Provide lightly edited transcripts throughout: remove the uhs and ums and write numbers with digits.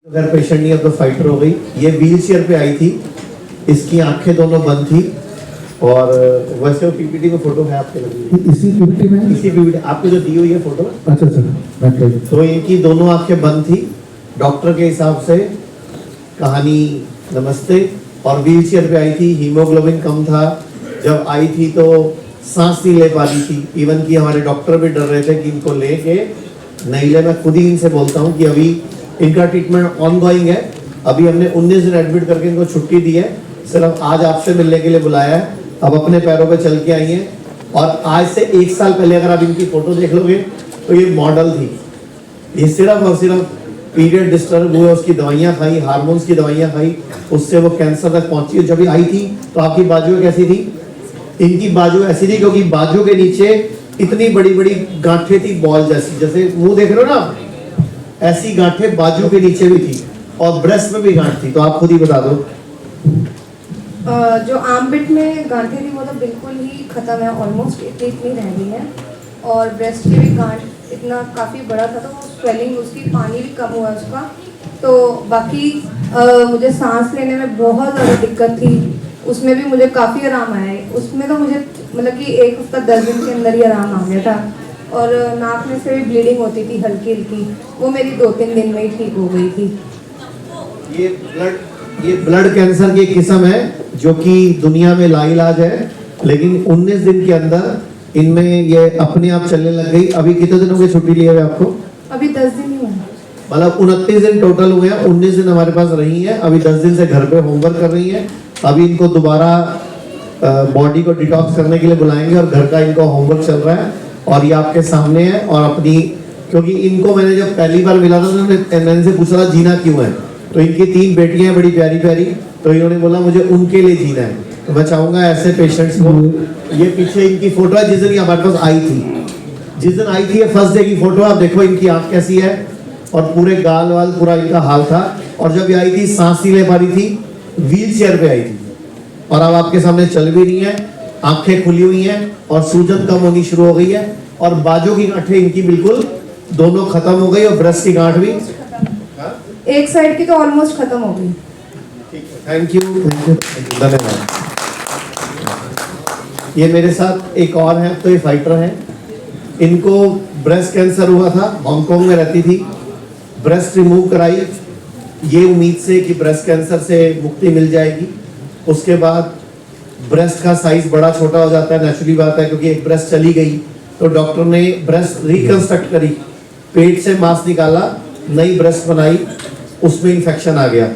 अगर पेशेंट नहीं अब तो फाइटर हो गई। ये व्हील चेयर पे आई थी, इसकी आंखें दोनों बंद थी और वैसे वो पीपीटी में फोटो है आपके लगी इसी पीपीटी में इसी पीपीटी आपको जो दी हुई है फोटो। अच्छा अच्छा तो इनकी दोनों आंखें बंद थी डॉक्टर के हिसाब से। कहानी नमस्ते। और व्हील चेयर पे आई थी, हीमोग्लोबिन कम था, जब आई थी तो सांस नहीं ले पा रही थी। इवन कि हमारे डॉक्टर भी डर रहे थे कि इनको लेके नहीं ले। मैं खुद ही इनसे बोलता हूँ कि अभी इनका ट्रीटमेंट ऑनगोइंग है। अभी हमने 19 दिन एडमिट करके इनको छुट्टी दी है, सिर्फ आज आपसे मिलने के लिए बुलाया है। अब अपने पैरों पे चल के आई हैं और आज से 1 साल पहले अगर आप इनकी फोटो देख लोगे तो ये मॉडल थी। ये सिर्फ और सिर्फ पीरियड डिस्टर्ब हुए, उसकी दवाइयाँ खाई, हार्मोन्स की दवाइयाँ खाई, उससे वो कैंसर तक पहुंची। जब आई थी तो आपकी बाजू कैसी थी? इनकी बाजू ऐसी थी क्योंकि बाजू के नीचे इतनी बड़ी बड़ी गांठें थी, बॉल जैसी, जैसे मुंह देख रहे हो ना आप, ऐसी गांठें बाजू के नीचे भी थी और ब्रेस्ट में भी गांठ थी। तो आप खुद ही बता दो। जो आर्मपिट में गांठें थी वो तो बिल्कुल ही खत्म है, ऑलमोस्ट इतनी रह गई है। और ब्रेस्ट की भी गांठ इतना काफ़ी बड़ा था तो वो स्वेलिंग उसकी, पानी भी कम हुआ उसका। तो बाकी मुझे सांस लेने में बहुत ज़्यादा दिक्कत थी, उसमें भी मुझे काफ़ी आराम आया है। उसमें तो मुझे मतलब कि 1 हफ्ता 10 दिन के अंदर ही आराम आ गया था। और नाक में से भी ब्लीडिंग होती थी हल्की हल्की, वो मेरी 2-3 दिन में ही ठीक हो गई थी। ये ब्लड कैंसर की एक किस्म है जो कि दुनिया में लाइलाज है, लेकिन 19 दिन के अंदर इनमें ये अपने आप चलने लग गई। अभी कितने दिनों की छुट्टी ली है आपको? अभी 10 दिन ही हुए, मतलब 29 दिन टोटल हुए हैं। 19 दिन हमारे पास रही हैं, अभी 10 दिन से घर पे होमवर्क कर रही हैं। अभी इनको दोबारा बॉडी को डिटॉक्स करने के लिए बुलाएंगे और घर का इनको होमवर्क चल रहा है और ये आपके सामने है। और अपनी, क्योंकि इनको मैंने जब पहली बार मिला था तो मैंने इनसे पूछा था जीना क्यों है, तो इनकी 3 बेटियां हैं बड़ी प्यारी प्यारी, तो इन्होंने बोला मुझे उनके लिए जीना है। तो मैं चाहूंगा ऐसे पेशेंट्स को, ये पीछे इनकी फोटो है जिस दिन ये हमारे पास आई थी, जिस दिन आई थी ये फर्स्ट डे की फोटो। आप देखो इनकी आंख कैसी है और पूरे गाल वाल पूरा इनका हाल था। और जब ये आई थी सांस नहीं ले पा रही थी, व्हील चेयर पे आई थी और अब आपके सामने चल भी रही है, आंखें खुली हुई हैं और सूजन कम होनी शुरू हो गई है। और बाजू की गांठें इनकी बिल्कुल दोनों खत्म हो गई और ब्रेस्ट की गांठ भी एक साइड की तो ऑलमोस्ट खत्म हो गई। थैंक यू धन्यवाद। ये मेरे साथ एक और है, तो ये फाइटर है। इनको ब्रेस्ट कैंसर हुआ था, हांगकांग में रहती थी, ब्रेस्ट रिमूव कराई ये उम्मीद से कि ब्रेस्ट कैंसर से मुक्ति मिल जाएगी। उसके बाद ब्रेस्ट का साइज बड़ा छोटा हो जाता है, नेचुरली बात है, क्योंकि एक ब्रेस्ट चली गई तो डॉक्टर ने ब्रेस्ट रिकंस्ट्रक्ट करी, पेट से मांस निकाला, नई ब्रेस्ट बनाई, उसमें इन्फेक्शन आ गया।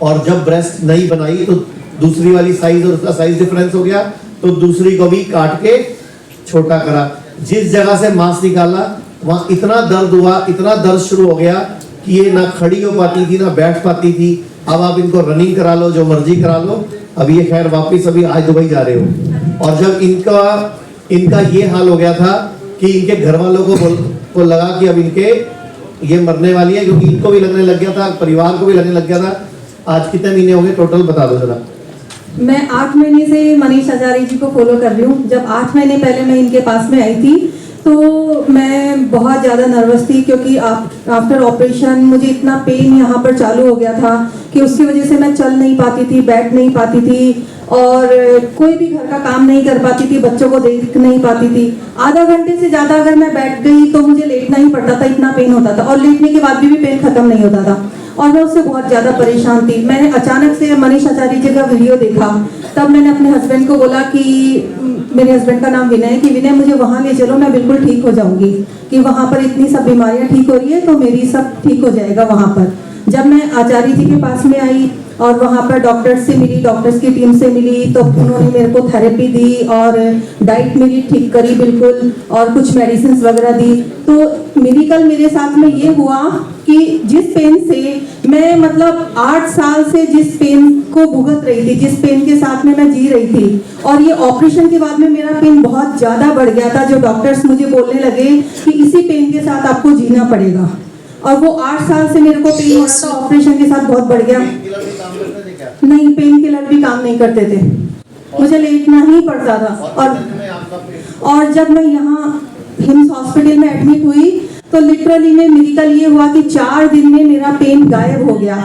और जब ब्रेस्ट नई बनाई तो दूसरी वाली साइज और उसका साइज डिफरेंस हो गया, तो दूसरी को भी काट के छोटा करा। जिस जगह से मांस निकाला वहां इतना दर्द हुआ, इतना दर्द शुरू हो गया कि ये ना खड़ी हो पाती थी ना बैठ पाती थी। अब आप इनको रनिंग करा लो, जो मर्जी करा लो। अभी ये खैर वापिस अभी आज दुबई जा रहे हो। और जब इनका ये हाल हो गया था कि इनके घर वालों को लगा कि अब इनके ये मरने वाली है, क्योंकि इनको भी लगने लग गया था, परिवार को भी लगने लग गया था। आज कितने महीने हो गए टोटल बता दो जरा। मैं 8 महीने से मनीष आचार्य जी को फॉलो कर रही हूँ। जब 8 महीने पहले मैं इनके पास में आई थी तो मैं बहुत ज़्यादा नर्वस थी, क्योंकि आफ्टर ऑपरेशन मुझे इतना पेन यहाँ पर चालू हो गया था कि उसकी वजह से मैं चल नहीं पाती थी, बैठ नहीं पाती थी और कोई भी घर का काम नहीं कर पाती थी, बच्चों को देख नहीं पाती थी। आधा घंटे से ज़्यादा अगर मैं बैठ गई तो मुझे लेटना ही पड़ता था, इतना पेन होता था। और लेटने के बाद भी पेन खत्म नहीं होता था और मैं उससे बहुत ज़्यादा परेशान थी। मैंने अचानक से मनीष आचार्य जी का वीडियो देखा, तब मैंने अपने हस्बैंड को बोला कि मेरे हस्बैंड का नाम विनय है, कि विनय मुझे वहाँ ले चलो, मैं बिल्कुल ठीक हो जाऊँगी, कि वहाँ पर इतनी सब बीमारियाँ ठीक हो रही है तो मेरी सब ठीक हो जाएगा वहाँ पर। जब मैं आचार्य जी के पास में आई और वहाँ पर डॉक्टर्स से मिली, डॉक्टर्स की टीम से मिली, तो उन्होंने मेरे को थेरेपी दी और डाइट मेरी ठीक करी बिल्कुल और कुछ मेडिसिन वगैरह दी। तो मेडिकल मेरे साथ में ये हुआ कि जिस पेन से मैं मतलब 8 साल से जिस पेन को भुगत रही थी, जिस पेन के साथ में मैं जी रही थी, और ये ऑपरेशन के बाद में मेरा पेन बहुत ज़्यादा बढ़ गया था। जो डॉक्टर्स मुझे बोलने लगे कि इसी पेन के साथ आपको जीना पड़ेगा, और वो 8 साल से मेरे को पेन हो रहा था, ऑपरेशन के साथ बहुत बढ़ गया। नहीं, पेन किलर भी काम नहीं करते थे, मुझे लेटना ही पड़ता था। और जब मैं यहाँ हिम्स हॉस्पिटल में एडमिट हुई तो लिटरली में मेडिकल ये हुआ कि 4 दिन में मेरा पेन गायब हो गया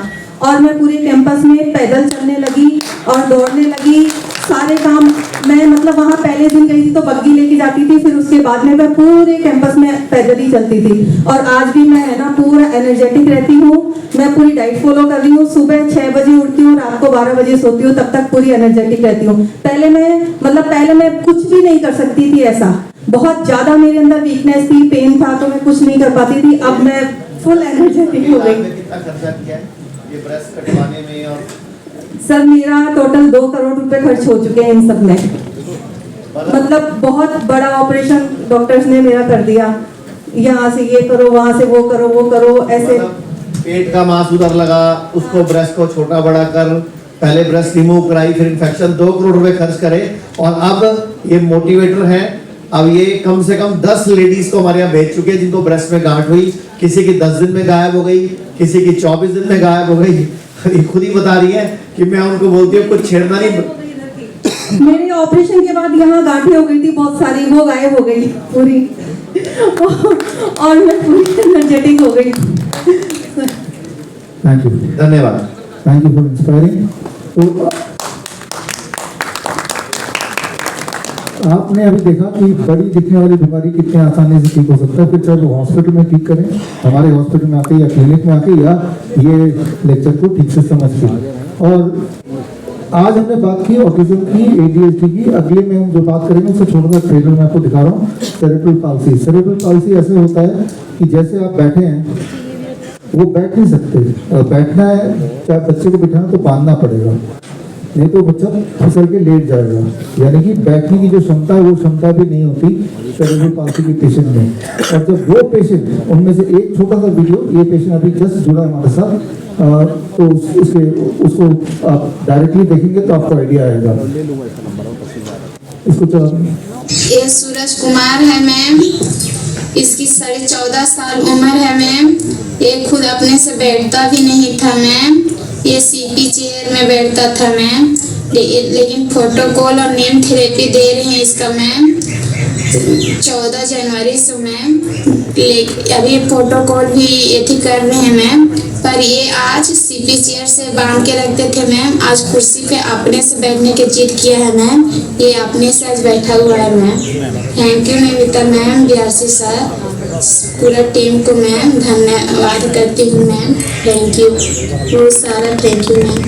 और मैं पूरे कैंपस में पैदल चलने लगी और दौड़ने लगी। सारे काम मैं मतलब वहाँ पहले दिन गई थी तो बग्गी लेके जाती थी, फिर उसके बाद में मैं पूरे कैंपस में पैदल ही चलती थी। और आज भी मैं है ना पूरा एनर्जेटिक रहती हूँ। मैं पूरी डाइट फॉलो कर रही हूँ, सुबह 6 बजे उठती हूँ, रात को 12 बजे सोती हूँ, तब तक पूरी एनर्जेटिक रहती हूँ। पहले मैं कुछ भी नहीं कर सकती थी, ऐसा बहुत ज्यादा मेरे अंदर वीकनेस थी, पेन था तो मैं कुछ नहीं कर पाती थी। अब मैं फुल एनर्जेटिक हो गई। कितना खर्चा किया है ये ब्रेस्ट कटवाने में? और सर मेरा टोटल 2 करोड़ रुपए खर्च हो चुके हैं इन सब में। मतलब बहुत बड़ा ऑपरेशन डॉक्टर्स ने मेरा कर दिया, यहाँ से ये करो, वहाँ से वो करो, वो करो, ऐसे पेट का मांस उधर लगा, उसको ब्रेस्ट को छोटा बड़ा कर, पहले ब्रेस्ट रिमूव कराई, फिर इन्फेक्शन, 2 करोड़ रुपए खर्च करे। और अब ये मोटिवेटर है, अब ये कम से कम 10 लेडीज को हमारे यहाँ भेज चुके हैं जिनको ब्रेस्ट में गांठ हुई। किसी की 10 दिन में गायब हो गई, किसी की 24 दिन में गायब हो गई। ये खुद ही बता रही है कि मैं उनको बोलती हूँ कुछ छेड़ना नहीं। मेरे ऑपरेशन के बाद यहाँ गांठें हो गई थी बहुत सारी, वो गायब हो गई पूरी और मैं पूरी एनर्जेटिक हो गई। थैंक यू, धन्यवाद, थैंक यू फॉर इंस्पायरिंग। तो आपने अभी देखा कि बड़ी दिखने वाली बीमारी कितनी आसानी से ठीक हो सकता है, फिर चाहे वो हॉस्पिटल में ठीक करें, हमारे हॉस्पिटल में आके या क्लिनिक में आके, या ये लेक्चर को ठीक से समझ के। और आज हमने बात की ऑटिज्म की, ADHD की। अगले में हम जो बात करेंगे उससे छोड़कर ट्रेलर में आपको दिखा रहा हूँ सेरेब्रल पाल्सी। सेरेब्रल पाल्सी ऐसे होता है कि जैसे आप बैठे हैं, वो बैठ नहीं सकते, बैठना है चाहे बच्चे को बिठाना तो बांधना पड़ेगा, नहीं तो बच्चा फिसल के लेट जाएगा। यानी कि बैठने की जो क्षमता है वो क्षमता भी नहीं होती सेरेब्रल पाल्सी के पेशेंट में। और जब वो पेशेंट, उनमें से एक छोटा सा वीडियो, ये पेशेंट अभी जस्ट जुड़ा है हमारे साथ, तो उसको आप डायरेक्टली देखेंगे तो आपको आइडिया आएगा। इसको चला, ये सूरज कुमार है मैम, इसकी 14.5 साल उम्र है मैम। ये खुद अपने से बैठता भी नहीं था मैम, ये CP चेयर में बैठता था मैम, लेकिन प्रोटोकॉल और नेम थेरेपी दे रहे हैं इसका मैम 14 जनवरी से मैम। अभी प्रोटोकॉल भी ये कर रहे हैं मैम, पर ये आज CP चेयर से बांध के रखते थे मैम, आज कुर्सी पे अपने से बैठने की जिद किया है मैम, ये अपने से आज बैठा हुआ है ma'am. Thank you Namita ma'am, BRC sir, पूरा टीम को मैम धन्यवाद करती हूँ मैम। थैंक यू, बहुत सारा थैंक यू मैम।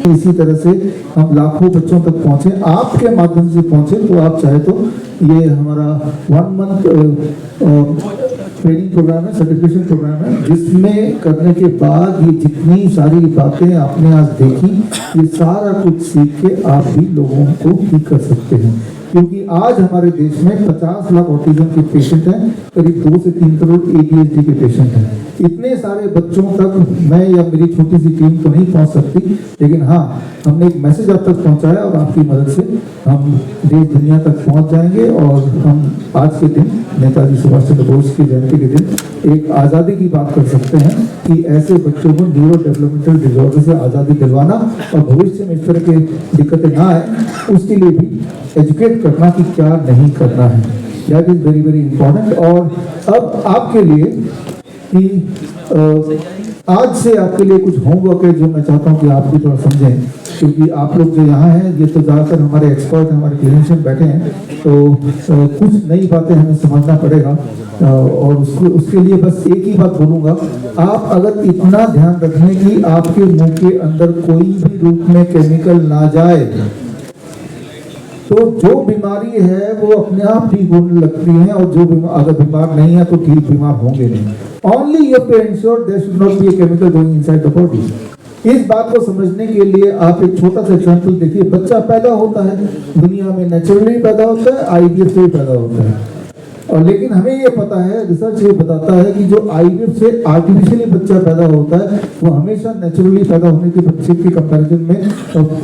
इसी तरह से हम लाखों बच्चों तक पहुंचे, आपके माध्यम से पहुंचे। तो आप चाहे तो ये हमारा 1 मंथ ट्रेनिंग प्रोग्राम है, सर्टिफिकेशन प्रोग्राम है, जिसमें करने के बाद ये जितनी सारी बातें आपने आज देखी, ये सारा कुछ सीख के आप भी लोगों को ठीक कर सकते हैं। क्योंकि आज हमारे देश में 50 लाख ऑटिज्म के पेशेंट हैं, करीब 2 से 3 करोड़ ADHD के पेशेंट हैं। इतने सारे बच्चों तक मैं या मेरी छोटी सी टीम तो नहीं पहुंच सकती, लेकिन हाँ, हमने एक मैसेज आप तक पहुंचाया और आपकी मदद से हम देश दुनिया तक पहुंच जाएंगे। और हम आज के दिन, नेताजी सुभाष चंद्र बोस की जयंती के दिन, एक आज़ादी की बात कर सकते हैं कि ऐसे बच्चों को न्यूरो डेवलपमेंटल डिसऑर्डर से आज़ादी दिलवाना और भविष्य में इस तरह की दिक्कतें ना आए, उसके लिए भी एजुकेट करना कि क्या नहीं करना है, that is very very important. और अब आपके लिए कि आज से आपके लिए कुछ होमवर्क है जो मैं चाहता हूं कि आप भी थोड़ा समझें, क्योंकि आप लोग जो यहाँ हैं ये तो ज़्यादातर हमारे एक्सपर्ट, हमारे क्लिनिशियन बैठे हैं, तो कुछ नई बातें हमें समझना पड़ेगा। और उसके लिए बस एक ही बात बोलूँगा, आप अगर इतना ध्यान रखें कि आपके मुंह के अंदर कोई भी रूप में केमिकल ना जाए, तो जो बीमारी है वो अपने आप ठीक होने लगती है, और जो अगर बीमार नहीं है तो ठीक बीमार होंगे नहीं। Only you have to ensure there should not be a chemical going inside the body. इस बात को समझने के लिए आप एक छोटा सा एग्जांपल देखिए। बच्चा पैदा होता है, दुनिया में नेचुरली पैदा होता है, IVF से भी पैदा होता है, और लेकिन हमें ये पता है, रिसर्च ये बताता है कि जो IVF से आर्टिफिशियली बच्चा पैदा होता है वो हमेशा नेचुरली पैदा होने के बच्चे के कंपैरिजन में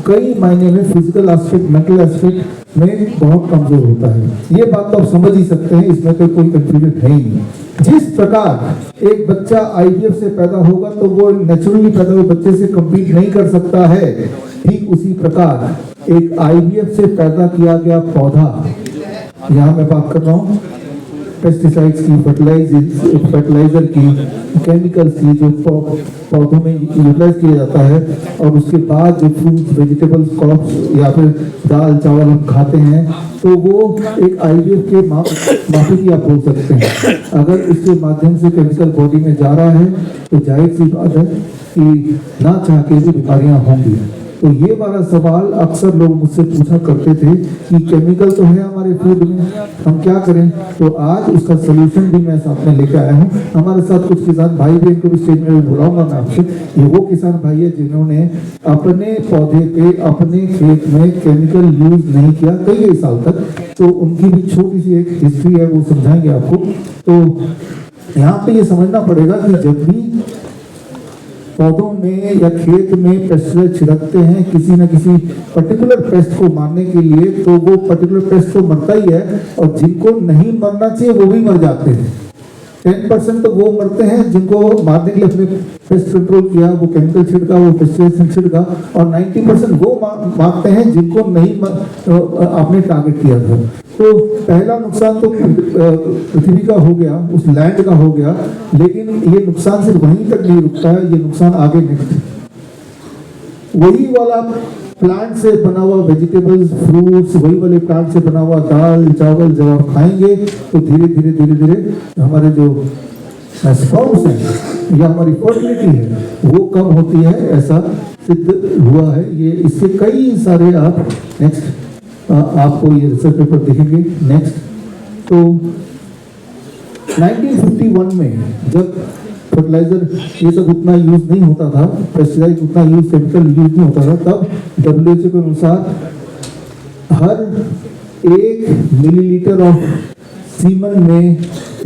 कई मायने में फिजिकल एस्पेक्ट, मेंटल एस्पेक्ट में बहुत कमजोर होता है। ये बात तो आप समझ ही सकते हैं, इसमें तो कोई कंफ्यूजन है ही नहीं। जिस प्रकार एक बच्चा IVF से पैदा होगा तो वो नेचुरली पैदा हुए बच्चे से कम्पीट नहीं कर सकता है, ठीक उसी प्रकार एक IVF से पैदा किया गया पौधा, यहाँ मैं बात कर रहा हूँ, पेस्टिसाइड्स की, फर्टिलाइजर की, केमिकल्स की जो पौधों में यूटिलाइज किया जाता है, और उसके बाद जो फ्रूट्स, वेजिटेबल्स, क्रॉप्स या फिर दाल चावल हम खाते हैं, तो वो एक IVF के माफी की आप बोल सकते हैं। अगर इसके माध्यम से केमिकल बॉडी में जा रहा है तो जाहिर सी बात है कि ना चाह के भी बीमारियां होंगी। तो ये वाला सवाल अक्सर लोग मुझसे पूछा करते थे कि केमिकल तो है हमारे फूड में, हम क्या करें। तो आज उसका सोल्यूशन भी मैं साथ में लेकर आया हूँ। हमारे साथ कुछ किसान भाई भी, इनको भी स्टेज में बुलाऊंगा मैं आपसे। ये वो किसान भाई है जिन्होंने अपने पौधे पे, अपने खेत में केमिकल यूज नहीं किया कई साल तक। तो उनकी भी छोटी सी एक हिस्ट्री है, वो समझाएंगे आपको। तो यहाँ पे ये समझना पड़ेगा कि जब भी पौधों में या खेत में पेस्टिसाइड छिड़कते हैं किसी न किसी पर्टिकुलर पेस्ट को मारने के लिए, तो वो पर्टिकुलर पेस्ट तो मरता ही है, और जिनको नहीं मरना चाहिए वो भी मर जाते हैं। 10% तो वो मरते हैं जिनको मारने के लिए अपने पेस्ट कंट्रोल किया, वो केमिकल छिड़का, वो पेस्टिसाइड छिड़का, और 90% वो मारते हैं जिनको नहीं आपने टारगेट किया था। तो पहला नुकसान तो पृथ्वी का हो गया, उस लैंड का हो गया, लेकिन ये नुकसान सिर्फ वहीं तक नहीं रुकता है, ये नुकसान आगे नेक्स्ट वही वाला प्लांट से बना हुआ वेजिटेबल्स, फ्रूट्स, वही वाले प्लांट से बना हुआ दाल चावल जब आप खाएंगे तो धीरे धीरे हमारे जो स्पर्म्स हैं या हमारी फर्टिलिटी है वो कम होती है, ऐसा सिद्ध हुआ है। ये इसके कई सारे आप नेक्स्ट आपको ये रिसर्च पेपर देखेंगे। नेक्स्ट, तो 1951 में जब फर्टिलाइजर ये सब उतना यूज नहीं होता था, पेस्टिसाइड उतना यूज, केमिकल यूज नहीं होता था, तब WHO के अनुसार हर 1 मिलीलीटर ऑफ सीमन में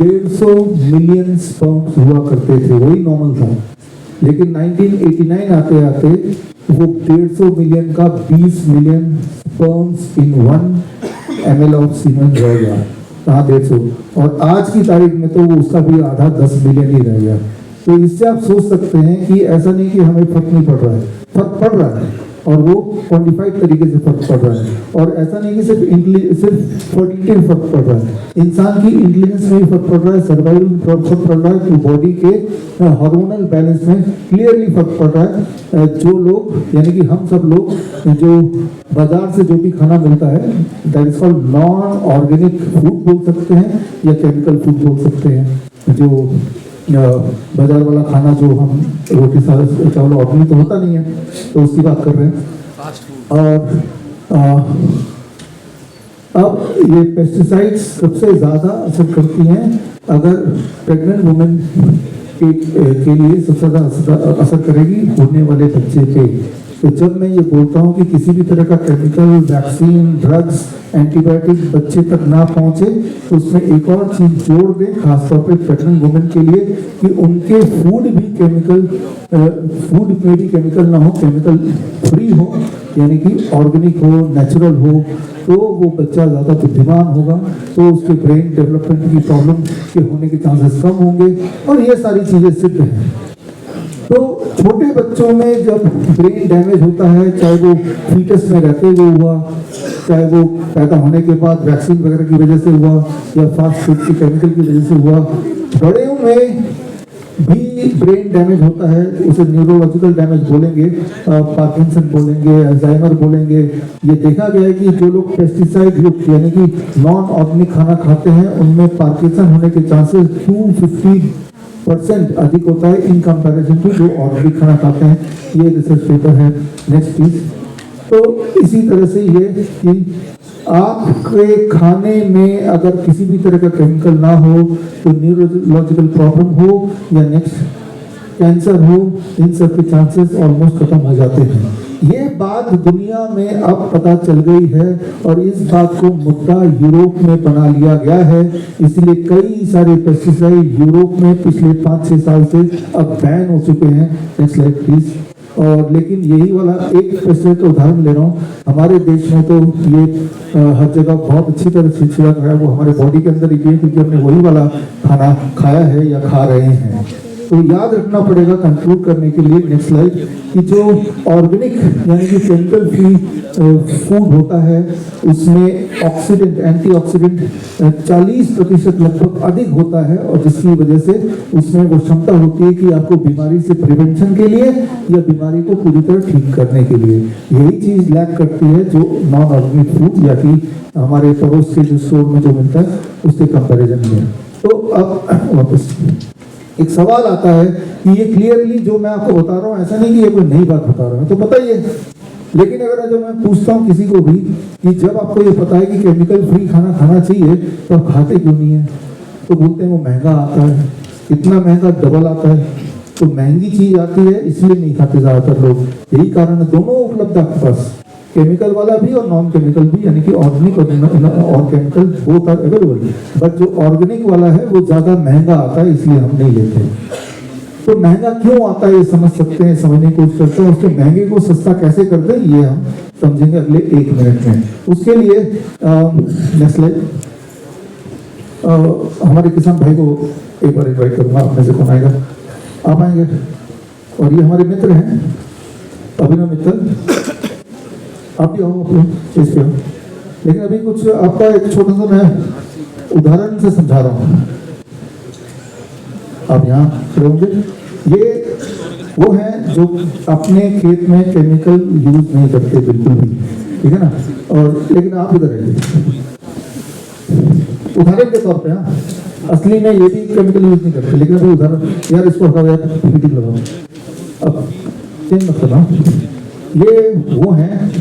150 मिलियन स्पर्म्स हुआ करते थे, वही नॉर्मल था। लेकिन 1989 आते आते वो 150 मिलियन का 20 million sperms in 1 ml of semen रह गया। कहाँ 150, और आज की तारीख में तो वो उसका भी आधा 10 मिलियन ही रह गया। तो इससे आप सोच सकते हैं कि ऐसा नहीं कि हमें फर्क नहीं पड़ रहा है, फर्क पड़ रहा है, और वो क्वान्टिफाइड तरीके से फर्क पड़ रहा है। और ऐसा नहीं कि सिर्फ फर्टिलिटी में फर्क पड़ रहा है, इंसान की इंटेलिजेंस में भी फर्क पड़ रहा है, सर्वाइवल में फर्क पड़ रहा है, बॉडी के हार्मोनल बैलेंस में क्लियरली फर्क पड़ रहा है। जो लोग यानी कि हम सब लोग जो बाजार से जो भी खाना मिलता है, that is called non organic food बोल सकते हैं या केमिकल फूड बोल सकते हैं। जो बाजार वाला खाना जो हम रोटी चावल ऑर्गेनिक तो होता नहीं है, तो उसकी बात कर रहे हैं। और अब ये पेस्टिसाइड्स सबसे ज़्यादा असर करती हैं अगर प्रेग्नेंट वुमेन के लिए सबसे ज़्यादा असर करेगी होने वाले बच्चे पे। तो जब मैं ये बोलता हूँ कि किसी भी तरह का केमिकल, वैक्सीन, ड्रग्स, एंटीबायोटिक बच्चे तक ना पहुँचे, तो उसमें एक और चीज़ जोड़ दें, खासतौर पे प्रेग्नेंट वुमेन के लिए, कि उनके फूड भी केमिकल, फूड में भी केमिकल ना हो, केमिकल फ्री हो, यानी कि ऑर्गेनिक हो, नेचुरल हो, तो वो बच्चा ज़्यादा बुद्धिमान होगा, तो उसके ब्रेन डेवलपमेंट की प्रॉब्लम के होने के चांसेस कम होंगे, और ये सारी चीज़ें सिद्ध हैं। तो छोटे बच्चों में जब ब्रेन डैमेज होता है, चाहे वो फीटस में रहते हुए हुआ, चाहे वो पैदा होने के बाद वैक्सीन वगैरह की वजह से हुआ, या फास्ट फूड की केमिकल की वजह से हुआ, बड़े में भी ब्रेन डैमेज होता है, उसे न्यूरोलॉजिकल डैमेज बोलेंगे, पार्किंसन बोलेंगे, अल्जाइमर बोलेंगे। ये देखा गया है कि जो लोग पेस्टिसाइड युक्त यानी कि नॉन ऑर्गेनिक खाना खाते हैं, उनमें पार्किंसन होने के चांसेस 250% अधिक होता है इन कंपैरिजन टू जो ऑर्गेनिक खाना खाते हैं। ये रिसर्च पेपर है। Next please. तो इसी तरह से ये कि आपके खाने में अगर किसी भी तरह का केमिकल ना हो, तो न्यूरोलॉजिकल प्रॉब्लम हो या नेक्स्ट कैंसर हो, इन सब के चांसेस ऑलमोस्ट खत्म हो जाते हैं। ये बात दुनिया में अब पता चल गई है, और इस बात को मुद्दा यूरोप में बना लिया गया है। इसलिए कई सारे पेस्टिसाइड यूरोप में पिछले 5-6 साल से अब बैन हो चुके हैं। Next slide please. और लेकिन यही वाला एक पेस्टिसाइड का उदाहरण ले रहा हूँ, हमारे देश में तो ये हर जगह बहुत अच्छी तरह से छिड़क रहा है, वो हमारे बॉडी के अंदर ही है, क्योंकि हमने वही वाला खाना खाया है या खा रहे हैं। तो याद रखना पड़ेगा कंक्लूड करने के लिए नेक्स्ट स्लाइड कि जो ऑर्गेनिक यानी कि केमिकल फ्री फूड होता है उसमें ऑक्सीडेंट एंटीऑक्सीडेंट 40% लगभग अधिक होता है, और जिसकी वजह से उसमें वो क्षमता होती है कि आपको बीमारी से प्रिवेंशन के लिए या बीमारी को पूरी तरह ठीक करने के लिए। यही चीज लैक करती है जो नॉन ऑर्गेनिक फूड या कि हमारे पड़ोस के जो स्टोर में जो मिलता है उसके कंपैरिजन में। तो अब वापस एक सवाल आता है कि ये क्लियरली जो मैं आपको बता रहा हूँ ऐसा नहीं कि ये कोई नई बात बता रहा हूँ, तो पता ही है, लेकिन अगर जब मैं पूछता हूँ किसी को भी कि जब आपको ये पता है कि केमिकल फ्री खाना खाना चाहिए तो आप खाते क्यों नहीं है, तो बोलते हैं वो महंगा आता है, इतना महंगा डबल आता है। तो महंगी चीज आती है इसलिए नहीं खाते ज्यादातर लोग, यही कारण है। दोनों उपलब्ध है आपके पास, केमिकल वाला भी और नॉन केमिकल भी, यानी कि ऑर्गेनिक और chemical both are available, but जो ऑर्गेनिक वाला है वो ज्यादा महंगा आता है इसलिए हम नहीं लेते। तो महंगा क्यों आता है ये समझ सकते हैं, समझने की कोशिश करते हैं। उसके महंगे को सस्ता कैसे करते हैं ये हम समझेंगे अगले 1 मिनट में। उसके लिए नेक्स्ट स्लाइड, हमारे किसान भाई को एक बार इन्वाइट करूंगा, आप में से कौन आएगा, आप आएंगे। और ये हमारे मित्र हैं अभिनव मित्तल, आप भी आओ, आप स्टेज पे हो। लेकिन अभी कुछ आपका एक छोटा सा मैं उदाहरण से समझा रहा हूँ, आप यहाँ खड़े होंगे। ये वो हैं जो अपने खेत में केमिकल यूज नहीं करते बिल्कुल भी, ठीक है ना। और लेकिन आप इधर आइए, उदाहरण के तौर पे, हाँ असली में ये भी केमिकल यूज नहीं करते, लेकिन अभी उदाहरण, यार इसको हटाओ यार, पीपीटी लगाओ, अब चेंज मत करना। ये वो हैं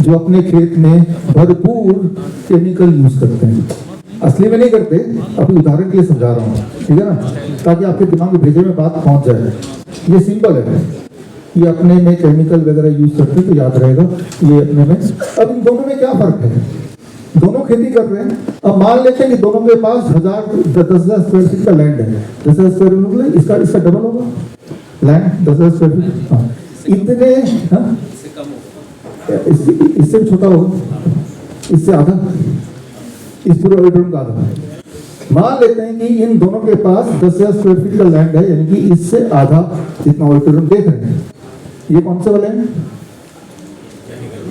जो अपने खेत में भरपूर केमिकल यूज करते हैं, असली में नहीं करते, अभी उदाहरण के लिए समझा रहा हूँ, ठीक है ना, ताकि आपके दिमाग में भेजे में बात पहुंच जाए। ये सिंपल है, ये अपने में केमिकल वगैरह यूज करते तो याद रहेगा ये अपने में। अब इन दोनों में क्या फर्क है, दोनों खेती कर रहे हैं। अब मान लेते हैं कि दोनों के पास 10,000 स्क्वायर फीट का लैंड है, 10,000 स्क्वायर फीट इसका डबल होगा लैंड, 10,000 स्क्वायर फीट, हाँ इतने, हाँ इससे भी छोटा होगा, इससे आधा, इस पूरे ऑडिटोरियम का आधा। मान लेते हैं कि इन दोनों के पास 10,000 स्क्वायर फीट का लैंड है, यानी कि इससे आधा जितना ऑडिटोरियम देख रहे हैं। ये कौन से वाले हैं,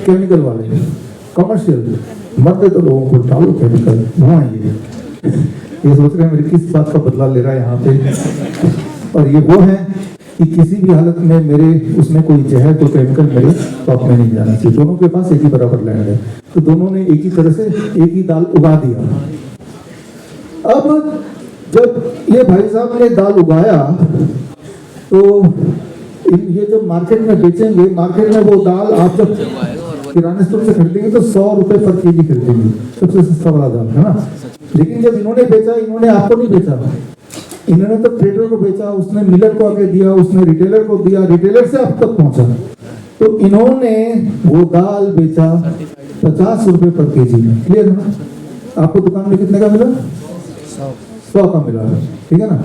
केमिकल वाले, कमर्शियल। मरते तो लोगों को डालो केमिकल, वहाँ ये सोच रहे हैं मेरे किस बात का बदला ले रहा है यहाँ पे। और ये वो है कि किसी भी हालत में मेरे उसमें कोई जहर तो केमिकल मेरे टॉप में नहीं जाना चाहिए। दोनों के पास एक ही बराबर लैंड है, तो दोनों ने एक ही तरह से एक ही दाल उगा दिया। अब जब ये भाई साहब ने दाल उगाया तो ये जब मार्केट में बेचेंगे, मार्केट में वो दाल आप जब किराने स्टोर से खरीदेंगे तो 100 रुपए पर केजी खरीदेंगे, सबसे सस्ता वाला दाल है ना। लेकिन जब इन्होंने बेचा, इन्होंने आपको नहीं बेचा, इन्होंने तो ट्रेडर को बेचा, उसने मिलर को आगे दिया, उसने रिटेलर को दिया, रिटेलर से आप तक पहुंचा। तो इन्होंने वो दाल बेचा 50 रुपए पर केजी में, क्लियर है ना। आपको दुकान में कितने का मिला, 100 का मिला, ठीक है ना।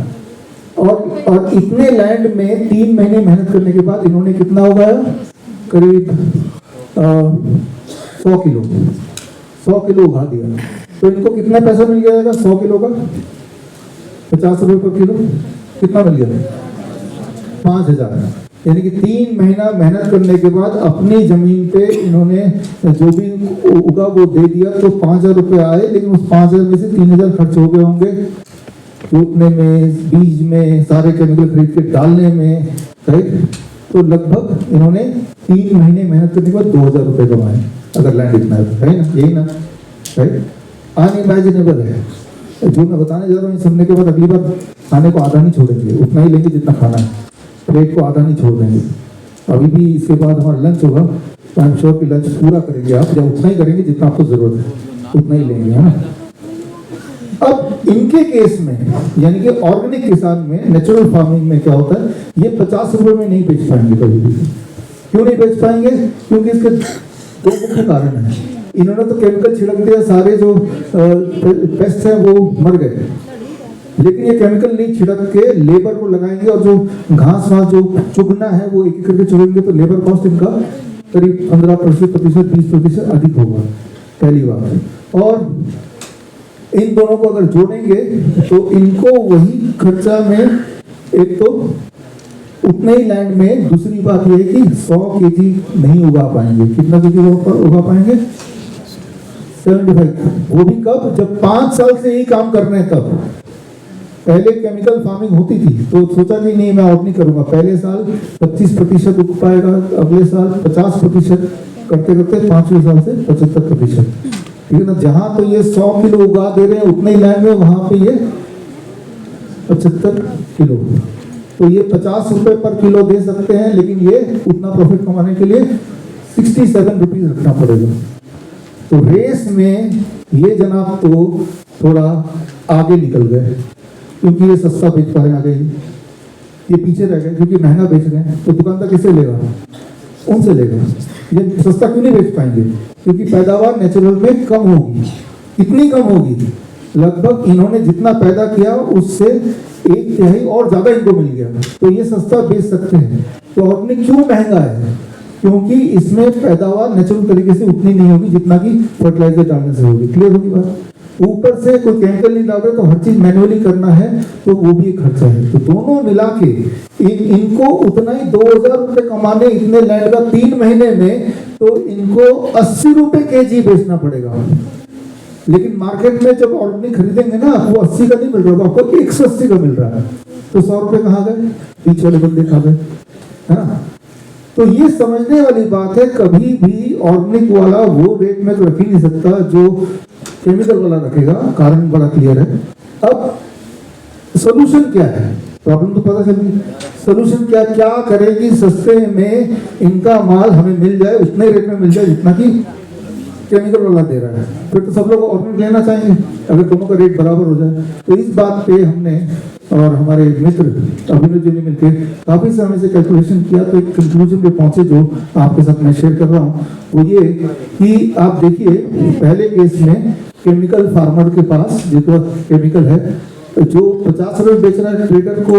और इतने लैंड में 3 महीने मेहनत करने के बाद इन्होंने कितना उगाया, करीब 100 किलो उगा दिया। तो इनको कितना पैसा मिल जाएगा 100 किलो का, 50 रुपए पर किलो, कितना मिल गया, 5,000। यानी कि 3 महीना मेहनत करने के बाद अपनी जमीन पे इन्होंने जो भी उगा वो दे दिया, तो 5,000 रुपए आए। लेकिन उस 5,000 में से 3,000 खर्च हो गए होंगे रोपने में, बीज में, सारे केमिकल खरीद के डालने में, राइट। तो लगभग इन्होंने 3 महीने मेहनत करने के बाद 2,000 रुपए कमाए, अगर लैंड इतना है ना, यही ना, राइट। अनइमेजिनेबल है जो मैं बताने जा रहा हूँ। सुनने के बाद अगली बार खाने को आधा नहीं छोड़ेंगे, उतना ही लेंगे जितना खाना है, प्लेट को आधा नहीं छोड़ देंगे। अभी भी इसके बाद हमारा लंच होगा, तो आई एम श्योर कि लंच पूरा करेंगे आप, जब उतना ही करेंगे जितना आपको जरूरत है, उतना ही लेंगे, है ना। अब इनके केस में, यानी कि ऑर्गेनिक किसान में, नेचुरल फार्मिंग में क्या होता है, ये 50 रुपए में नहीं बेच पाएंगे कभी भी। क्यों नहीं बेच पाएंगे, क्योंकि इसके 2 मुख्य कारण हैं। इन्होंने तो केमिकल छिड़क दिया, सारे जो पेस्ट हैं वो मर गए, लेकिन ये केमिकल नहीं छिड़क के लेबर को लगाएंगे, और जो घास वास जो चुगना है वो एक एक करके चुगेंगे, तो लेबर कॉस्ट इनका करीब 15%, 20% अधिक होगा, पहली बात। और इन दोनों को अगर जोड़ेंगे तो इनको वही खर्चा में एक तो उतने ही लैंड में दूसरी बात यह है कि 100 केजी नहीं उगा पाएंगे। कितना केजी उगा पाएंगे? 75। वो भी कब? जब 5 साल से ही काम कर रहे हैं तब। पहले केमिकल फार्मिंग होती थी तो सोचा कि नहीं मैं और नहीं करूंगा, पहले साल 25% उग पाएगा, अगले साल 50%, करते करते 5वें साल से 75%। ठीक है ना? जहां तो ये 100 किलो उगा दे रहे हैं उतने ही लैंड में, वहां पे ये 75 किलो, तो ये 50 रुपए पर किलो दे सकते हैं, लेकिन ये उतना प्रॉफिट कमाने के लिए 67 रुपीज रखना पड़ेगा। तो रेस में ये जनाब तो थोड़ा आगे निकल गए, क्योंकि ये सस्ता बेच पा रहे आगे, ये पीछे रह गए क्योंकि महंगा बेच रहे हैं। तो दुकानदार किससे लेगा? उनसे लेगा। ये सस्ता क्यों नहीं बेच पाएंगे? क्योंकि पैदावार नेचुरल में कम होगी। कितनी कम होगी? लगभग इन्होंने जितना पैदा किया उससे 1/3 और ज्यादा इनको मिल गया, तो ये सस्ता बेच सकते हैं। तो ऑर्गेनिक क्यों महंगा है? क्योंकि इसमें पैदावार नेचुरल तरीके से उतनी नहीं होगी जितना कि फर्टिलाइजर डालने से होगी। क्लियर होगी बात? ऊपर से कोई केमिकल नहीं डाल रहे तो हर चीज मैन्युअली करना है, तो वो भी एक खर्चा है। तो दोनों मिला के इनको उतना ही 2000 रुपए कमाने इतने लैंड का 3 महीने में, तो इनको 80 रुपए केजी बेचना पड़ेगा। लेकिन मार्केट में जब ऑर्गेनिक खरीदेंगे ना, वो 80 का नहीं मिल रहा, आपको 180 का मिल रहा है, तो 100 रुपए कहाँ गए? बीच वाले बंदे खा गए, है ना? तो ये समझने वाली बात है, कभी भी ऑर्गेनिक वाला वो रेट में तो रख ही नहीं सकता जो केमिकल वाला रखेगा। कारण बड़ा क्लियर है। अब सोल्यूशन क्या है? प्रॉब्लम तो पता चल गई। सोल्यूशन क्या करें कि सस्ते में इनका माल हमें मिल जाए, उतने रेट में मिल जाए जितना कि केमिकल वाला दे रहा है। फिर तो सब लोग ऑर्गेनिक लेना चाहेंगे अगर दोनों का रेट बराबर हो जाए। तो इस बात पे हमने और हमारे मित्र अभिनव जी ने मिलकर काफी समय से कैलकुलेशन किया, तो एक कंक्लूजन पे पहुंचे जो आपके साथ मैं शेयर कर रहा हूँ। वो ये कि आप देखिए, पहले केस में केमिकल फार्मर के पास जो केमिकल है, जो 50 रुपए बेच रहा है ट्रेडर को,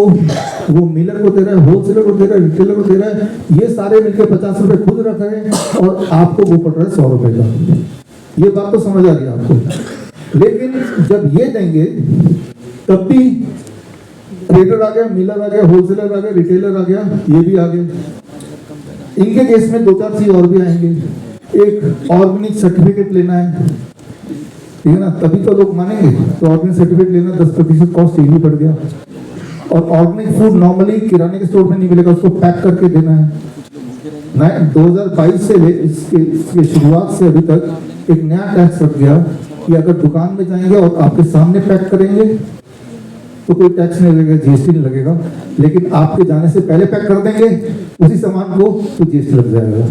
वो मिलर को दे रहा है, होलसेलर को दे रहा है, रिटेलर को दे रहा है, ये सारे मिलकर 50 रुपए खुद रख रहे हैं और आपको वो पड़ रहा है 100 रुपए का। ये बात तो समझ आ गई आपको। लेकिन जब ये देंगे तब भी ट्रेडर आ गया, मिलर आ गया, होलसेलर आ गया, रिटेलर आ गया, ये भी आ गए। इनके केस में 2-4 चीज और भी आएंगे। एक ऑर्गेनिक सर्टिफिकेट लेना है, ठीक है ना? तभी तो लोग मानेंगे। तो ऑर्गेनिक सर्टिफिकेट लेना 10% कॉस्ट ये भी बढ़ गया। और ऑर्गेनिक फूड नॉर्मली किराने के स्टोर में नहीं मिलेगा, उसको पैक करके देना है। 2022 से इसके शुरुआत से अभी तक एक नया टैक्स रख गया कि अगर दुकान में जाएंगे और आपके सामने पैक करेंगे तो कोई टैक्स नहीं लगेगा, जीएसटी नहीं लगेगा। लेकिन आपके जाने से पहले पैक कर देंगे उसी सामान को, तो जीएसटी लग जाएगा।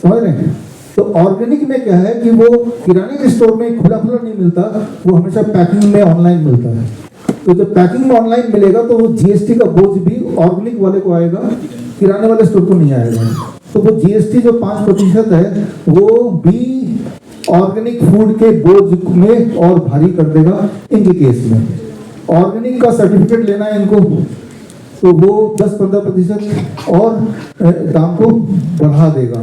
समझ रहे हैं? तो ऑर्गेनिक में क्या है कि वो किराने के स्टोर में खुला नहीं मिलता, वो हमेशा पैकिंग में ऑनलाइन मिलता है। तो जब पैकिंग में ऑनलाइन मिलेगा तो वो जीएसटी का बोझ भी ऑर्गेनिक वाले को आएगा, किराने वाले स्टोर को नहीं आएगा। तो वो जीएसटी जो 5% है वो भी ऑर्गेनिक फूड के बोझ में और भारी कर देगा इनके केस में। ऑर्गेनिक का सर्टिफिकेट लेना है इनको, तो वो 10-15% और दाम को बढ़ा देगा।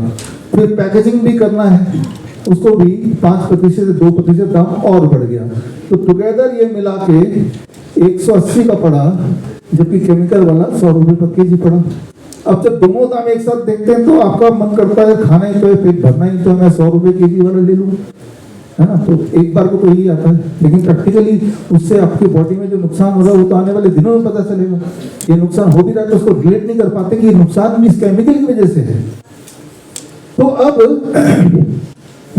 फिर पैकेजिंग भी करना है, उसको भी 5% से 2% दाम और बढ़ गया। तो टुगेदर ये मिला के 180 का पड़ा, जबकि केमिकल वाला 100 रुपए पर केजी पड़ा। अब जब दोनों दाम एक साथ देखते हैं तो आपका मन करता है खाना ही तो है, पेट भरना ही तो है, मैं 100 रुपए केजी वाला ले लूँ, है ना? तो एक बार को तो यही आता है, लेकिन प्रैक्टिकली उससे आपकी बॉडी में जो नुकसान हो रहा है वो तो आने वाले दिनों में पता चलेगा। ये नुकसान हो भी रहा है तो उसको रिलेट नहीं कर पाते कि नुकसान भी इस केमिकल की वजह से है। तो अब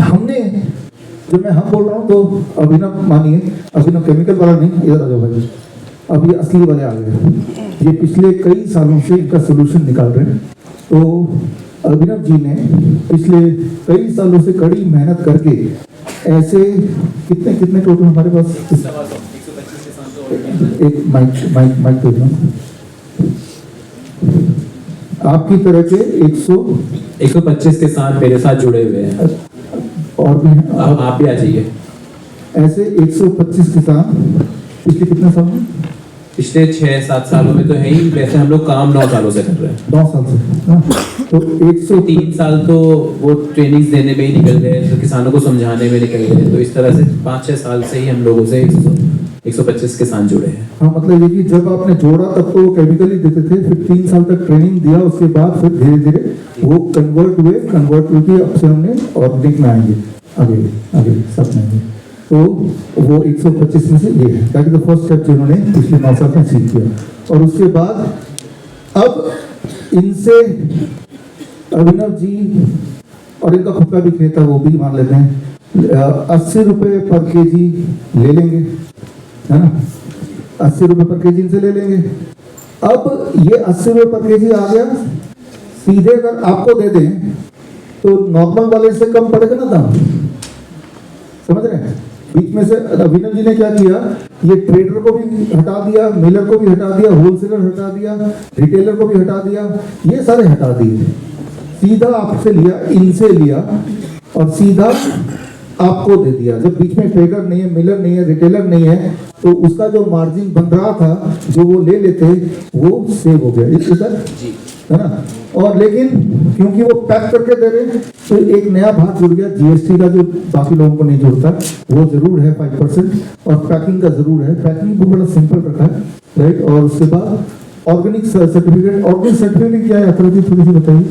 हमने, जब मैं हम बोल रहा हूँ तो अभिनव मानिए, अभिनव केमिकल वाला नहीं, इधर आ जाओ भाई, अब ये असली वाले आ गए। ये पिछले कई सालों से इनका सोल्यूशन निकाल रहे हैं। तो अभिनव जी ने पिछले कई सालों से कड़ी मेहनत करके ऐसे कितने टोटल हमारे पास, एक माइक दे दो आपकी तरह के 125 किसान मेरे साथ जुड़े हुए हैं, और भी हैं। आप भी आ जाइए। ऐसे 125 किसान पिछले कितने साल में? पिछले 6-7 सालों में तो है ही। वैसे हम लोग काम 9 सालों से कर रहे हैं। 9 साल से, हाँ। तो 103 साल तो वो ट्रेनिंग्स देने में ही निकल गए, तो किसानों को समझाने में निकल गए। तो इस तरह से 5-6 साल से ही हम लोगों से 125 किसान जुड़े हैं। हाँ, मतलब ये कि जब आपने जोड़ा तब तो वो केमिकल ही देते थे, फिर 3 साल तक ट्रेनिंग दिया, उसके बाद फिर धीरे धीरे वो कन्वर्ट हुए अब से हमने ऑर्गेनिक में आएंगे, आगे सब में आएंगे। तो वो 125 में से ये है, that is the first step जिन्होंने पिछले 9 साल में अचीव किया। और उसके बाद अब इनसे अभिनव जी और इनका खुद का भी खेत है, वो भी मान लेते हैं 80 रुपए पर केजी ले लेंगे, है ना, 80 रुपए पर केजी इनसे ले लेंगे। अब ये 80 रुपए पर केजी आ गया, सीधे अगर आपको दे दें तो नॉर्मल वाले से कम पड़ेगा ना दाम, समझ रहे हैं। बीच में से अभिनव जी ने क्या किया, ये ट्रेडर को भी हटा दिया, मिलर को भी हटा दिया, होलसेलर हटा दिया, रिटेलर को भी हटा दिया, ये सारे हटा दिए, सीधा आपसे लिया, इनसे लिया और सीधा आपको दे दिया। जब बीच में ट्रेडर नहीं है, मिलर नहीं है, रिटेलर नहीं है, तो उसका जो मार्जिन बन रहा था जो वो ले लेते वो सेव हो गया, इधर है ना। और लेकिन क्योंकि वो पैक करके दे रहे हैं तो एक नया भाग जुड़ गया जीएसटी का, जो बाकी लोगों को नहीं जुड़ता, वो जरूर है 5%, और पैकिंग का जरूर है, पैकिंग भी बड़ा सिंपल रखा है, राइट। और उसके बाद ऑर्गेनिक सर्टिफिकेट क्या है, थोड़ी सी बताइए।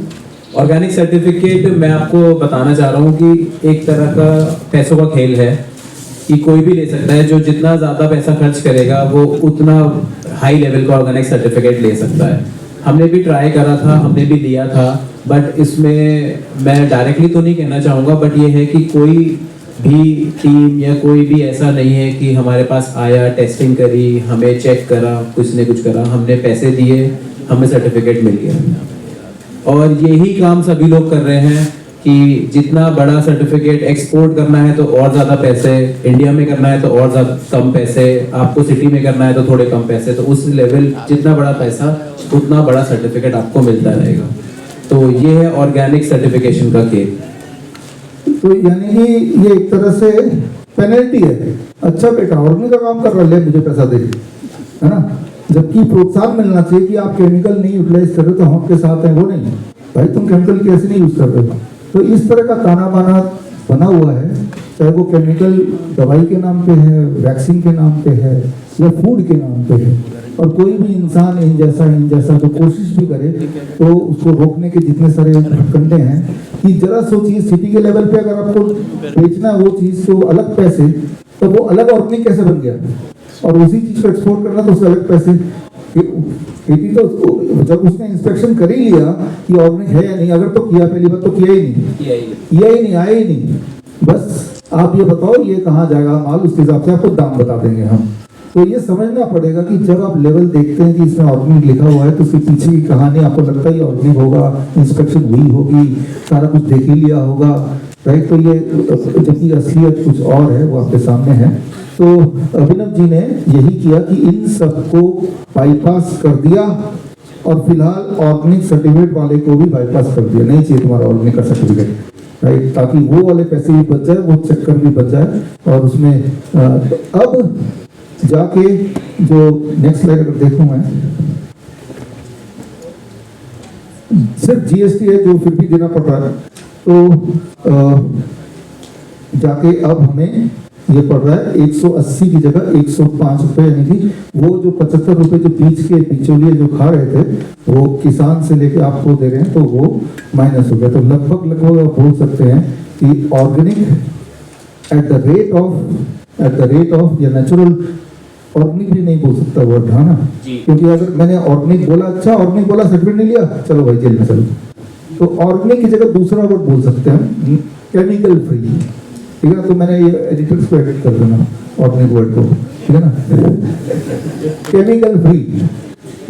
ऑर्गेनिक सर्टिफिकेट मैं आपको बताना चाह रहा हूँ कि एक तरह का पैसों का खेल है कि कोई भी ले सकता है, जो जितना ज़्यादा पैसा खर्च करेगा वो उतना हाई लेवल का ऑर्गेनिक सर्टिफिकेट ले सकता है। हमने भी ट्राई करा था, हमने भी लिया था, बट इसमें मैं डायरेक्टली तो नहीं कहना चाहूँगा, बट ये है कि कोई भी टीम या कोई भी ऐसा नहीं है कि हमारे पास आया, टेस्टिंग करी, हमें चेक करा, कुछ ने कुछ करा, हमने पैसे दिए, हमें सर्टिफिकेट मिल गया। और यही काम सभी लोग कर रहे हैं कि जितना बड़ा सर्टिफिकेट एक्सपोर्ट करना है तो और ज़्यादा पैसे, इंडिया में करना है तो और ज़्यादा कम पैसे, आपको सिटी में करना है तो थोड़े कम पैसे, तो उस लेवल जितना बड़ा पैसा उतना बड़ा सर्टिफिकेट आपको मिलता रहेगा। तो ये है ऑर्गेनिक सर्टिफिकेशन का खेल। तो यानी कि ये एक तरह से पेनल्टी है, अच्छा बेटा ऑर्गेनिक का काम कर रहा है, मुझे पैसा दे, है ना। जबकि प्रोत्साहन मिलना चाहिए कि आप केमिकल नहीं यूटिलाइज कर रहे तो हम आपके साथ हैं, वो नहीं, भाई तुम केमिकल कैसे नहीं यूज कर रहे हो। तो इस तरह का ताना बाना बना हुआ है, चाहे वो केमिकल दवाई के नाम पे है, वैक्सीन के नाम पे है, या फूड के नाम पे है। और कोई भी इंसान इन जैसा तो कोशिश भी करे तो उसको रोकने के जितने सारे कंडे हैं कि जरा सोचिए, सिटी के लेवल पे अगर आपको बेचना वो चीज तो अलग पैसे, तो वो अलग ऑर्गेनिक कैसे बन गया, और उसी चीज को एक्सपोर्ट करना तो उसके अलग पैसे। खेती तो जब उसने इंस्पेक्शन कर ही लिया कि ऑर्गेनिक है या नहीं, अगर तो किया पहली बार तो किया ही नहीं, आया ही नहीं, बस आप ये बताओ ये कहाँ जाएगा माल, उसके हिसाब से आपको दाम बता देंगे हम। तो ये समझना पड़ेगा कि जब आप लेवल देखते हैं कि इसमें ऑर्गेनिक लिखा हुआ है तो उसके पीछे की कहानी आपको लगता है ऑर्गेनिक होगा, इंस्पेक्शन हुई होगी, सारा कुछ देख ही लिया होगा, राइट। तो ये जबकि असलियत कुछ और है, वो आपके सामने है। तो अभिनव जी ने यही किया कि इन सबको बाईपास कर दिया और फिलहाल ऑर्गेनिक सर्टिफिकेट वाले को भी बाईपास कर दिया, नहीं चाहिए तुम्हारा ऑर्गेनिक का सर्टिफिकेट, राइट, ताकि वो वाले पैसे भी बच जाए, वो चक्कर भी बच जाए। और उसमें अब जाके जो नेक्स्ट स्लाइड अगर देखूं मैं, सिर्फ जीएसटी है जो फिर भी देना पड़ रहा है, तो जाके अब हमें ये पड़ रहा है 180 की जगह 105 रुपए, यानी कि वो जो 75 रुपए जो बीच के बिचौलिए जो खा रहे थे वो किसान से लेके आपको दे रहे हैं, तो वो माइनस हो गया। तो लगभग आप बोल सकते हैं कि organic at the rate of या नेचुरल, ऑर्गेनिक भी नहीं बोल सकता वर्ड, है ना, क्योंकि अगर मैंने ऑर्गेनिक बोला, अच्छा ऑर्गेनिक बोला, सर्टिफिकेट नहीं लिया, चलो भाई जेल में चलो, तो ऑर्गेनिक की जगह दूसरा वर्ड बोल सकते हैं, केमिकल फ्री, ठीक है। तो मैंने ये एडिटर्स को एडिट कर देना ऑर्गेनिक वर्ड को, ठीक है ना, केमिकल फ्री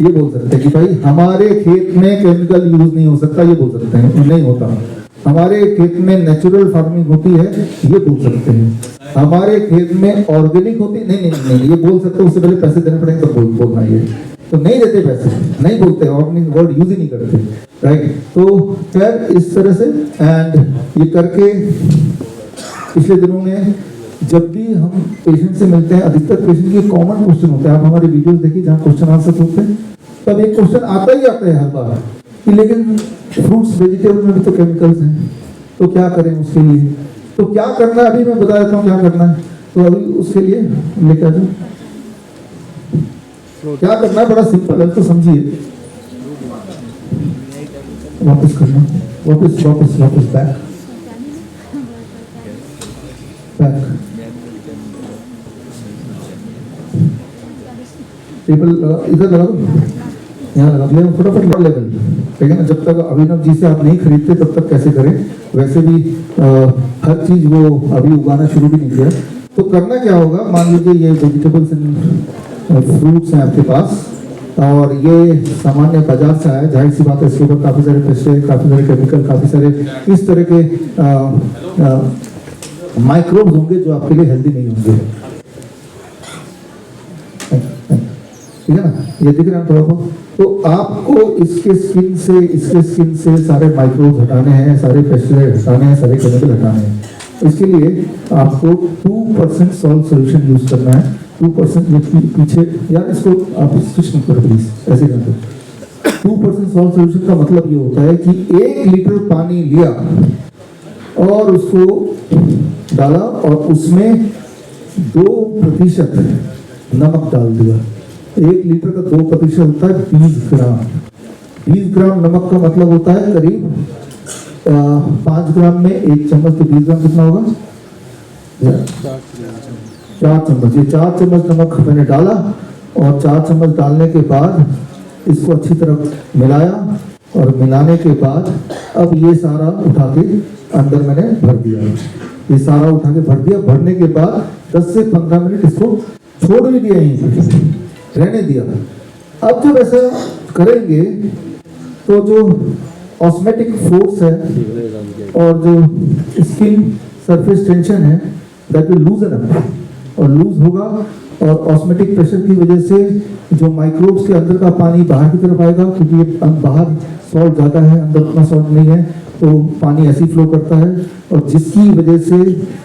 ये बोल सकते हैं कि भाई हमारे खेत में केमिकल यूज नहीं हो सकता, ये बोल सकते हैं, नहीं होता। हमारे खेत में नेचुरल फार्मिंग होती है, ये बोल सकते हैं। हमारे खेत में ऑर्गेनिक होती, नहीं ये बोल सकते हैं, उससे पहले पैसे देने पड़ेंगे तो बोलना ये, तो नहीं देते पैसे, नहीं बोलते, ऑर्गेनिक वर्ड यूज ही नहीं करते, राइट। तो खैर इस तरह से एंड ये करके पिछले दिनों में जब भी हम पेशेंट से मिलते हैं, अधिकतर पेशेंट के कॉमन क्वेश्चन होता है, आप हमारे वीडियोस देखिए जहाँ क्वेश्चन आंसर होते हैं, तब एक क्वेश्चन आता ही आता है हर बार कि लेकिन फ्रूट्स वेजिटेबल में भी तो केमिकल्स हैं, तो क्या करें उसके लिए, तो क्या करना है अभी मैं बता देता हूँ क्या करना है। तो अभी उसके लिए लेकर आ जाओ, क्या करना है, बड़ा सिंपल है, तो समझिए। वापस करना, वापस वापस वापस बैक बैक। टेबल इधर लगा दो, यहाँ लगा दिया, फटाफट लो लेवल, ठीक है ना। जब तक अभिनव जी से आप नहीं खरीदते तब तक कैसे करें, वैसे भी हर चीज वो अभी उगाना शुरू भी नहीं किया। तो करना क्या होगा, मान लीजिए ये वेजिटेबल्स एंड फ्रूट्स हैं आपके पास, और ये सामान्य बाजार से आया, जाहिर सी बात है इसके ऊपर काफ़ी सारे पेस्टिसाइड, काफ़ी सारे केमिकल, काफ़ी सारे इस तरह के माइक्रोब्स होंगे जो आपके लिए हेल्दी नहीं होंगे, ठीक है ना। ये दिख रहा है थोड़ा बहुत। तो आपको इसके स्किन से सारे माइक्रोब्स हटाने हैं, सारे पेस्टिसाइड हटाने हैं, सारे केमिकल हटाने हैं। इसके लिए आपको 2% सॉल्ट सोल्यूशन यूज करना है। 2% पीछे, यार इसको आप स्विच मत करो प्लीज, ऐसे कर दो। 2% सॉल्ट सोल्यूशन का मतलब ये होता है कि 1 लीटर पानी लिया और उसको डाला और उसमें 2% नमक डाल दिया। 1 लीटर का 2% होता है 20 ग्राम। 20 ग्राम नमक का मतलब होता है करीब 5 ग्राम में 1 चम्मच, तो 20 ग्राम कितना होगा, 4 चम्मच। ये 4 चम्मच नमक मैंने डाला और 4 चम्मच डालने के बाद इसको अच्छी तरह मिलाया, और मिलाने के बाद अब ये सारा उठा के अंदर मैंने भर दिया। ये सारा उठा के भर दिया। भरने के बाद 10 से 15 मिनट इसको छोड़ भी दिया, यहीं पे रहने दिया। अब जब ऐसा करेंगे तो जो ऑस्मेटिक फोर्स है और जो स्किन सरफेस टेंशन है दैट विल लूजन अप, और लूज होगा, और ऑस्मेटिक प्रेशर की वजह से जो माइक्रोब्स के अंदर का पानी बाहर की तरफ आएगा, क्योंकि ये बाहर सॉल्ट ज़्यादा है, अंदर उतना सॉल्ट नहीं है, तो पानी ऐसे फ्लो करता है, और जिसकी वजह से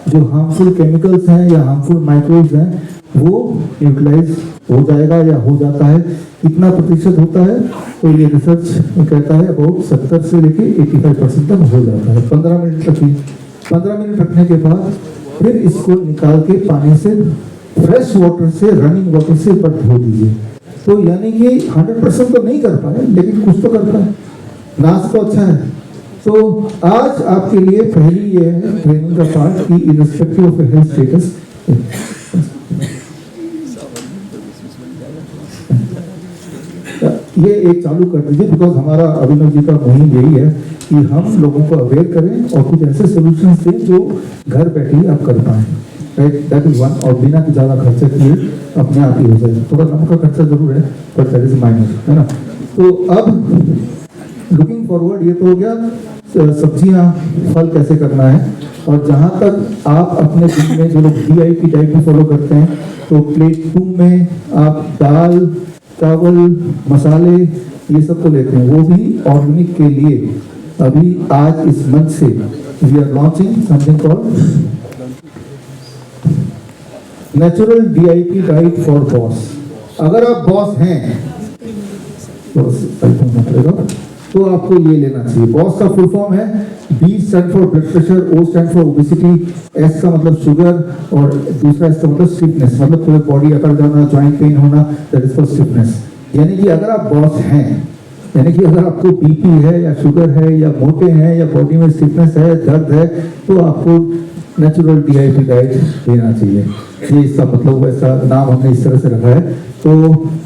जो हार्मफुल केमिकल्स हैं या हार्मफुल माइक्रोब्स हैं वो न्यूट्रलाइज हो जाएगा या हो जाता है। कितना प्रतिशत होता है, तो ये रिसर्च कहता है अबाउट 70 से लेके 85% तक हो जाता है। 15 मिनट रखिए। 15 मिनट रखने के बाद फिर इसको निकाल के पानी से, फ्रेश वाटर से, रनिंग वाटर से बट धो दीजिए। तो यानी कि 100% तो नहीं कर पाए, लेकिन कुछ तो कर पाए, नाश तो अच्छा है। तो आज आपके लिए पहली ये है ट्रेनिंग का पार्ट कि इर्रिस्पेक्टिव ऑफ हेल्थ स्टेटस, ये एक चालू कर दीजिए, बिकॉज हमारा अभिनव जी का मुहिम यही है कि हम लोगों को अवेयर करें और कुछ ऐसे सोल्यूशन दें जो घर बैठे ही आप कर पाएं, राइट। दैट इज वन, और बिना ज़्यादा खर्चा किए अपने आप ही हो जाए। थोड़ा नमक का खर्चा जरूर है, बट दैट इज माइनर, है ना। तो अब लुकिंग फॉरवर्ड ये तो हो गया सब्जियां फल कैसे करना है, और जहां तक आप अपने दिन में जो लोग DIP डाइट भी फॉलो करते हैं, तो प्लेट 2 में आप दाल, चावल, मसाले ये सब तो लेते हैं, वो भी ऑर्गेनिक के लिए। अभी आज इस मंच से we are launching something called natural DIP diet for boss. अगर आप बॉस हैं तो आपको ये लेना चाहिए। बॉस का फुल फॉर्म है, B stand for blood pressure, O stand for obesity, S का मतलब शुगर, और दूसरा इसका मतलब स्टिफनेस, मतलब पूरे बॉडी अकड़ जाना, जॉइंट पेन होना, दैट इज फॉर स्टिफनेस। यानी कि अगर आप बॉस हैं, यानी कि अगर आपको BP है या शुगर है या मोटे हैं या बॉडी में स्टिफनेस है, दर्द है, तो आपको नेचुरल DIP डाइट लेना चाहिए। ये इसका मतलब हुआ, इसका नाम हमने इस तरह से रखा है। तो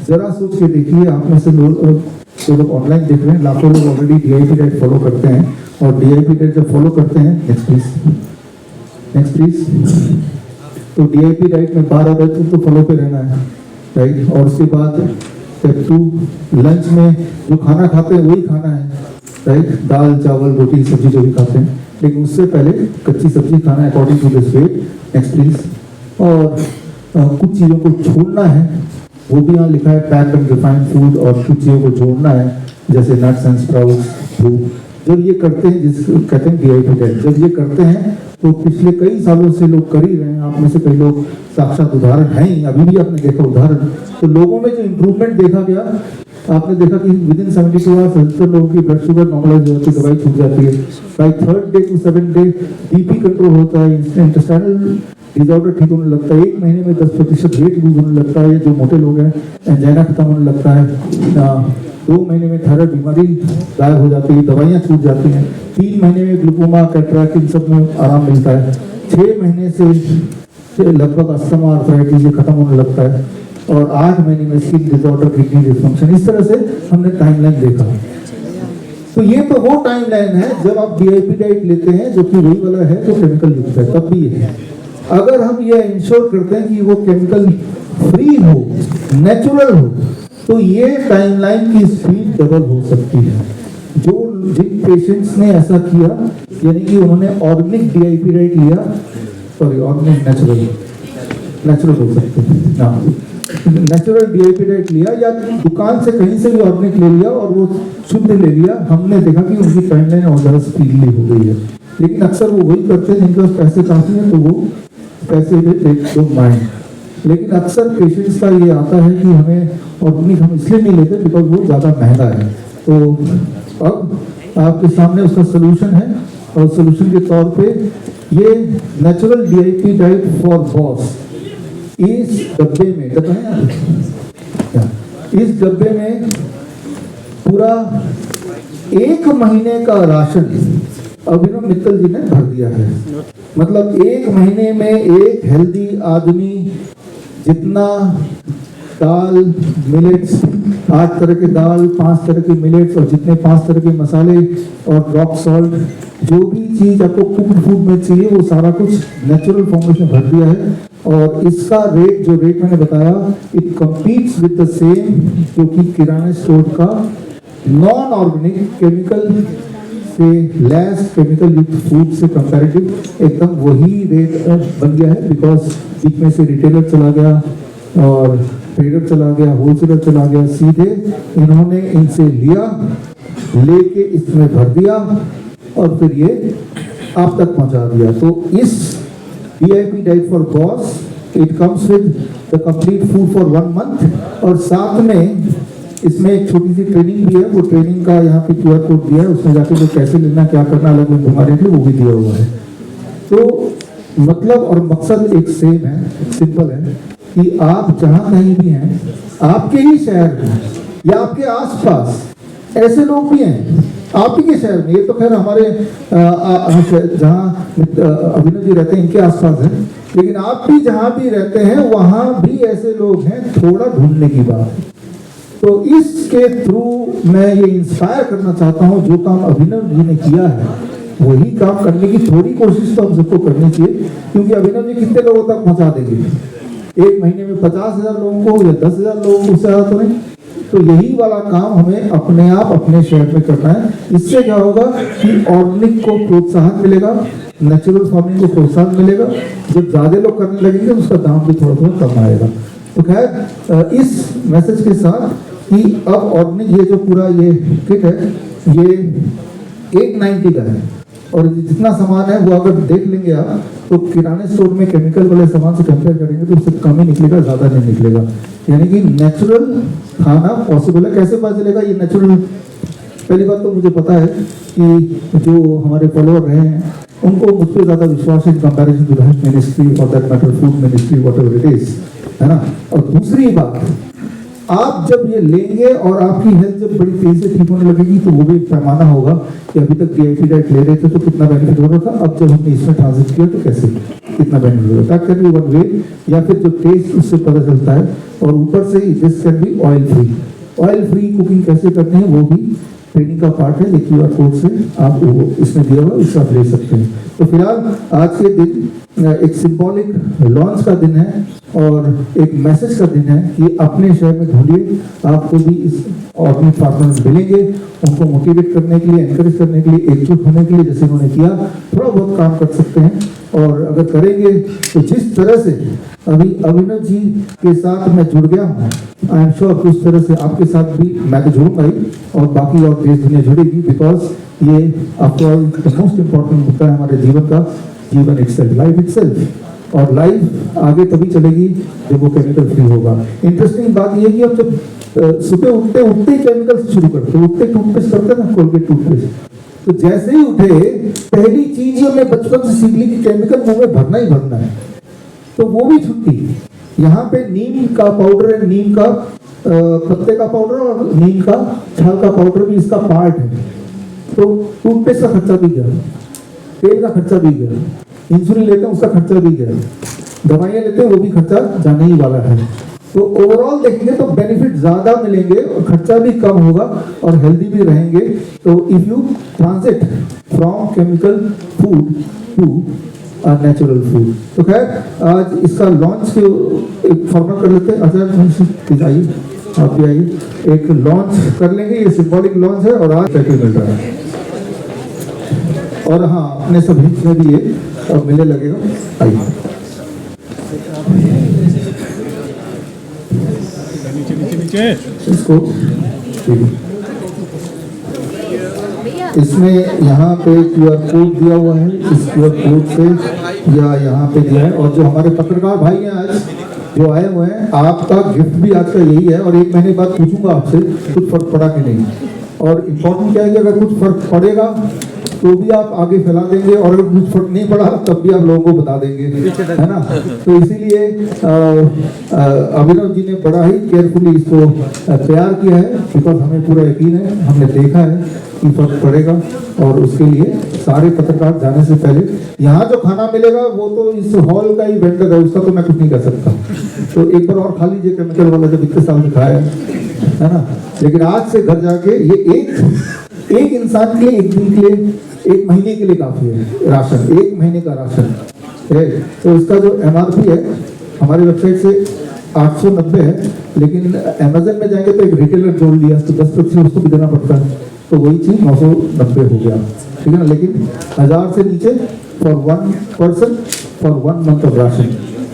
जरा सोच के देखिए, आप में से लोग ऑनलाइन देख रहे हैं, लाखों लोग ऑलरेडी DIP डाइट फॉलो करते हैं, और DIP डाइट जब फॉलो करते हैं, नेक्स्ट प्लीज, तो DIP डाइट में 12 बजे तो फॉलो पे रहना है, राइट। और उसके बाद स्टेप 2, लंच में जो खाना खाते हैं वही खाना है, राइट। दाल, चावल, रोटी, सब्जी जो भी खाते हैं, लेकिन उससे पहले कच्ची सब्जी खाना है according to this weight, next please. और कुछ चीज़ों को छोड़ना है, वो भी यहाँ लिखा है, पैक एंड रिफाइंड फूड, और कुछ चीज़ों को जोड़ना है जैसे नट्स एंड स्प्राउट्स। जब ये करते हैं, जिसको कहते हैं DIP डाइट, जब ये करते हैं तो पिछले कई सालों से लोग कर ही रहे हैं। आप में से कई लोग साक्षात उदाहरण हैं, अभी भी आपने देखा उदाहरण। तो लोगों में जो इम्प्रूवमेंट देखा गया, आपने देखा कि विदिन 72 आवर्स 70 लोगों की ब्लड शुगर नॉर्मलाइज हो जाती है, दवाई छूट जाती है। By 3rd day to 7th day BP control होता है, इंटेस्टाइनल डिजॉर्डर ठीक होने लगता है, 1 महीने में 10% वेट लूज होने लगता है, जो मोटे लोग हैं एंजाइना खत्म होने लगता है, 2 महीने में थायराइड बीमारी गायब हो जाती है, दवाइयाँ छूट जाती हैं, 3 महीने में ग्लूकोमा कैटरैक्ट इन सब में आराम मिलता है, 6 महीने से लगभग अस्थमा आर्थराइटिस ये खत्म होने लगता है, और 8 महीने में स्किन डिसऑर्डर, किडनी डिसफंक्शन, इस तरह से हमने टाइमलाइन देखा। तो ये तो वो टाइमलाइन है जब आप डीआईपी डाइट लेते हैं, जो कि वही वाला है जो केमिकल युक्त है, तब भी है। अगर हम ये इंश्योर करते हैं कि वो केमिकल फ्री हो, नेचुरल हो, तो ये टाइमलाइन की स्पीड डबल हो सकती है। जिन पेशेंट्स ने ऐसा किया, यानी कि उन्होंने ऑर्गेनिक डीआईपी डाइट लिया, सॉरी ऑर्गेनिक नेचुरल हो सकते हैं, नेचुरल डीआईपी डाइट लिया या दुकान से कहीं से भी ऑर्गेनिक ले लिया और वो शुद्ध ले लिया, हमने देखा कि उनकी टाइमलाइन और ज़्यादा स्पीडली हो गई है। लेकिन अक्सर वो वही करते हैं जिनके पास पैसे काफ़ी हैं, तो वो पैसे पे टेक दो माइंड। लेकिन अक्सर पेशेंट्स का ये आता है कि हमें ऑर्गेनिक हम इसलिए नहीं लेते बिकॉज वो ज़्यादा महंगा है। तो अब आपके सामने उसका सोल्यूशन है, और सोल्यूशन के तौर पे ये natural DIP diet for boss इस डब्बे में, डब्बा है, इस डब्बे में पूरा 1 महीने का राशन अभिनव मित्तल जी ने भर दिया है। मतलब 1 महीने में एक हेल्दी आदमी जितना दाल, मिलेट्स, 8 तरह के दाल, 5 तरह के मिलेट्स और जितने 5 तरह के मसाले और रॉक सॉल्ट, जो भी चीज आपको कुक्ड फूड में चाहिए वो सारा कुछ नेचुरल फॉर्मेशन में भर दिया है। और इसका रेट, जो रेट मैंने बताया, it competes with the same जो कि किराना स्टोर का नॉन ऑर्गेनिक केमिकल से लेस केमिकल युक्त फूड से कंपैरेटिव एकदम वही रेट बन गया है। बिकॉज बीच में से रिटेलर चला गया और ट्रेडर चला गया, होलसेलर चला गया, सीधे इन्होंने इनसे लिया, लेके इसमें भर दिया और फिर ये आप तक पहुंचा दिया। तो इस DIP diet for boss it comes with the complete food for 1 month, और साथ में इसमें एक छोटी सी ट्रेनिंग भी है। वो ट्रेनिंग का यहाँ पे QR कोड दिया है, उसमें जाके वो कैसे लेना, क्या करना, अलग अलग बीमारियों के लिए वो भी दिया हुआ है। तो मतलब और मकसद एक सेम है, सिंपल है कि आप जहाँ कहीं भी हैं, आपके ही शहर में या आपके आसपास ऐसे लोग भी हैं, आप ही के शहर में, ये तो खैर हमारे जहाँ अभिनव जी रहते हैं इनके आसपास है, लेकिन आप भी जहाँ भी रहते हैं वहाँ भी ऐसे लोग हैं, थोड़ा ढूंढने की बात है। तो इसके थ्रू मैं ये इंस्पायर करना चाहता हूँ, जो काम अभिनव जी ने किया है वही काम करने की थोड़ी कोशिश तो हम सबको करनी चाहिए। क्योंकि अभिनव जी कितने लोगों तक पहुँचा देंगे? 1 महीने में 50,000 लोगों को या 10,000 लोगों को, उससे ज़्यादा तो नहीं। तो यही वाला काम हमें अपने आप अपने शहर में करना है। इससे क्या होगा कि ऑर्गेनिक को प्रोत्साहन मिलेगा, नेचुरल फार्मिंग को प्रोत्साहन मिलेगा। जब ज़्यादा लोग करने लगेंगे उसका दाम भी थोड़ा थोड़ा कम आएगा। तो खैर इस मैसेज के साथ कि अब ऑर्गेनिक ये जो पूरा ये किट है ये 890 का है, और जितना सामान है वो अगर देख लेंगे आप तो किराने स्टोर में केमिकल वाले सामान से कंपेयर करेंगे तो उससे कम ही निकलेगा, ज़्यादा नहीं निकलेगा। यानी कि नेचुरल खाना पॉसिबल है। कैसे पता चलेगा ये नेचुरल? पहली बात तो मुझे पता है कि जो हमारे फॉलोअर रहे हैं उनको मुझ पर ज़्यादा विश्वास है comparison to the health ministry और that matter food ministry whatever it is, है ना। और दूसरी बात, आप जब ये लेंगे और आपकी हेल्थ जब बड़ी तेजी से ठीक होने लगेगी तो वो भी एक पैमाना होगा कि अभी तक डीआईपी डाइट ले रहे थे तो कितना बेनिफिट हो रहा था, अब जब हमने इसमें ट्रांजिट किया तो कैसे कितना बेनिफिट होगा। That can be one way, या फिर जो टेस्ट उससे पता चलता है। और ऊपर से this can be oil free. Oil free cooking कैसे करते हैं वो भी ट्रेनिंग का पार्ट है। देखिए QR कोड से आप वो इसमें दिया हुआ उससे आप ले सकते हैं। तो फिलहाल आज के दिन एक सिंबॉलिक लॉन्च का दिन है और एक मैसेज का दिन है कि अपने शहर में ढूंढिए, आपको भी इस ऑर्गेनिक फार्मर्स मिलेंगे। उनको मोटिवेट करने के लिए, एनकरेज करने के लिए, एकजुट होने के लिए जैसे उन्होंने किया, थोड़ा बहुत काम कर सकते हैं। और अगर करेंगे तो जिस तरह से अभी अभिनव जी के साथ मैं जुड़ गया हूँ, आई एम श्योर उस तरह से आपके साथ भी मैं तो जुड़ूंगा ही और बाकी और देश दुनिया जुड़ेगी। बिकॉज ये after all the most important मुद्दा है हमारे जीवन का, जीवन इटसेल्फ, लाइफ इटसेल्फ। और लाइफ आगे तभी चलेगी जब वो केमिकल फ्री होगा। इंटरेस्टिंग बात ये है कि अब जब सुबह उठते ही केमिकल से शुरू करते, उठते टूथपेस्ट करते ना, कोलगेट टूथपेस्ट, तो जैसे ही उठे पहली चीज हमने बचपन से सीख ली कि केमिकल मुंह में भरना ही भरना है। तो वो भी छुट्टी। यहाँ पे नीम का पाउडर है, नीम का पत्ते का पाउडर और नीम का छाल का पाउडर भी इसका पार्ट है। तो टूथपेस्ट का खर्चा भी गया, तेल का खर्चा भी गया, इंसुलिन लेते हैं उसका खर्चा भी गया, दवाइयाँ लेते हैं वो भी खर्चा जाने ही वाला है। तो ओवरऑल देखेंगे तो बेनिफिट ज्यादा मिलेंगे और खर्चा भी कम होगा और हेल्दी भी रहेंगे। तो if you transit from chemical food to natural food. तो खैर आज इसका लॉन्च के एक फॉर्मेट कर लेते हैं। आचार्य प्लीज आइए, आप भी आइए, एक लॉन्च कर लेंगे। ये सिंबॉलिक लॉन्च है और आज पैकेज मिल रहा है। और हाँ, अपने सब हित में भी ये अब मिलने लगेगा। आइए इसको, इसमें यहाँ पे QR कोड दिया हुआ है, इस QR कोड से या यहाँ पे दिया है। और जो हमारे पत्रकार भाई हैं आज जो आए हुए हैं, आपका गिफ्ट भी आज का यही है। और एक महीने बाद पूछूंगा आपसे कुछ फर्क पड़ा कि नहीं। और इम्पोर्टेंट क्या है कि अगर कुछ फर्क पड़ेगा तो भी आप आगे फैला देंगे और अगर कुछ फर्क नहीं पड़ा तब भी आप लोगों को बता देंगे, है ना। तो इसीलिए अभिनव जी ने बड़ा ही केयरफुली इसको तैयार किया है, बिकॉज हमें पूरा यकीन है, हमने देखा है कि फर्क पड़ेगा। और उसके लिए सारे पत्रकार जाने से पहले यहाँ जो खाना मिलेगा वो तो इस हॉल का ही वेंडर है, उसका तो मैं कुछ नहीं कर सकता। तो एक बार और खा लीजिए केमिकल वाला, जब इतने साल से खाया है ना। लेकिन आज से घर जाके ये एक इंसान के लिए, एक दिन के लिए, एक महीने के लिए काफी है राशन, एक महीने का राशन है। तो इसका जो MRP है हमारी वेबसाइट से 890 है, लेकिन अमेजन में जाएंगे तो एक रिटेलर जोड़ लिया तो 10% उसको भी देना पड़ता है, तो वही चीज 990 हो गया, ठीक है ना। लेकिन 1000 से नीचे for 1 person for 1 month of ration,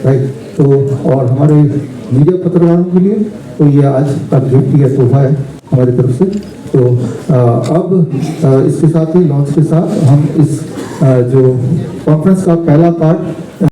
right. तो और हमारे मीडिया पत्रकारों के लिए तो ये आज का गिफ्ट या तोहफा है हमारी तरफ से। तो अब इसके साथ ही लॉन्च के साथ हम इस जो कॉन्फ्रेंस का पहला पार्ट